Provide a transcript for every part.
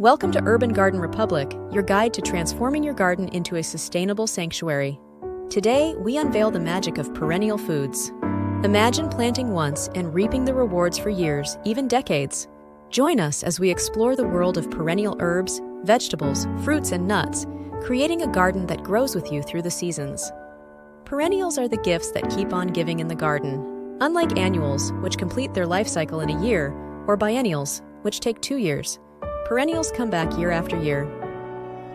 Welcome to Urban Garden Republic, your guide to transforming your garden into a sustainable sanctuary. Today, we unveil the magic of perennial foods. Imagine planting once and reaping the rewards for years, even decades. Join us as we explore the world of perennial herbs, vegetables, fruits, and nuts, creating a garden that grows with you through the seasons. Perennials are the gifts that keep on giving in the garden. Unlike annuals, which complete their life cycle in a year, or biennials, which take 2 years, perennials come back year after year.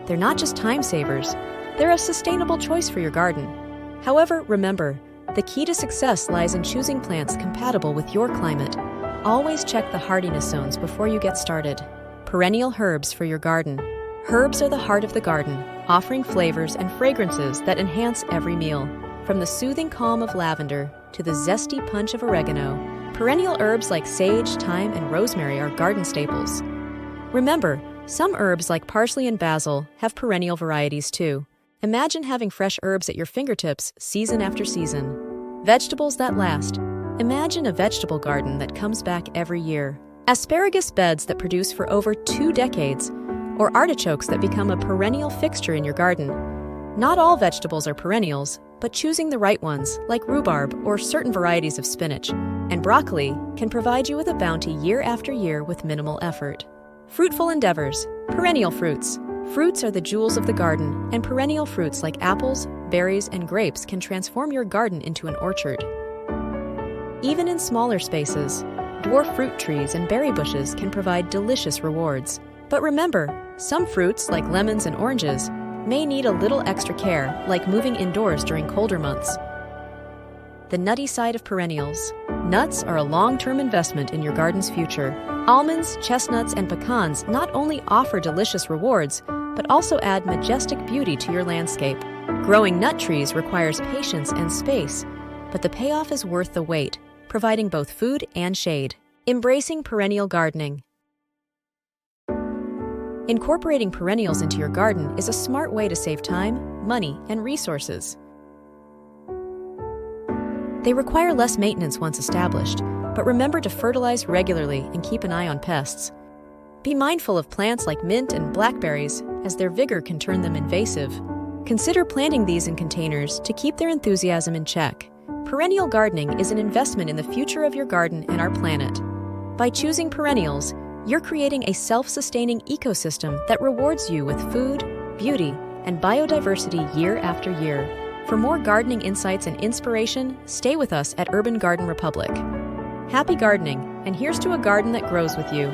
They're not just time savers, they're a sustainable choice for your garden. However, remember, the key to success lies in choosing plants compatible with your climate. Always check the hardiness zones before you get started. Perennial herbs for your garden. Herbs are the heart of the garden, offering flavors and fragrances that enhance every meal. From the soothing calm of lavender to the zesty punch of oregano, perennial herbs like sage, thyme, and rosemary are garden staples. Remember, some herbs like parsley and basil have perennial varieties too. Imagine having fresh herbs at your fingertips season after season. Vegetables that last. Imagine a vegetable garden that comes back every year. Asparagus beds that produce for over 2 decades, or artichokes that become a perennial fixture in your garden. Not all vegetables are perennials, but choosing the right ones, like rhubarb or certain varieties of spinach, and broccoli, can provide you with a bounty year after year with minimal effort. Fruitful endeavors. Perennial fruits. Fruits are the jewels of the garden, and perennial fruits like apples, berries, and grapes can transform your garden into an orchard. Even in smaller spaces, dwarf fruit trees and berry bushes can provide delicious rewards. But remember, some fruits, like lemons and oranges, may need a little extra care, like moving indoors during colder months. The nutty side of perennials. Nuts are a long-term investment in your garden's future. Almonds, chestnuts, and pecans not only offer delicious rewards, but also add majestic beauty to your landscape. Growing nut trees requires patience and space, but the payoff is worth the wait, providing both food and shade. Embracing perennial gardening. Incorporating perennials into your garden is a smart way to save time, money, and resources. They require less maintenance once established, but remember to fertilize regularly and keep an eye on pests. Be mindful of plants like mint and blackberries, as their vigor can turn them invasive. Consider planting these in containers to keep their enthusiasm in check. Perennial gardening is an investment in the future of your garden and our planet. By choosing perennials, you're creating a self-sustaining ecosystem that rewards you with food, beauty, and biodiversity year after year. For more gardening insights and inspiration, stay with us at Urban Garden Republic. Happy gardening, and here's to a garden that grows with you.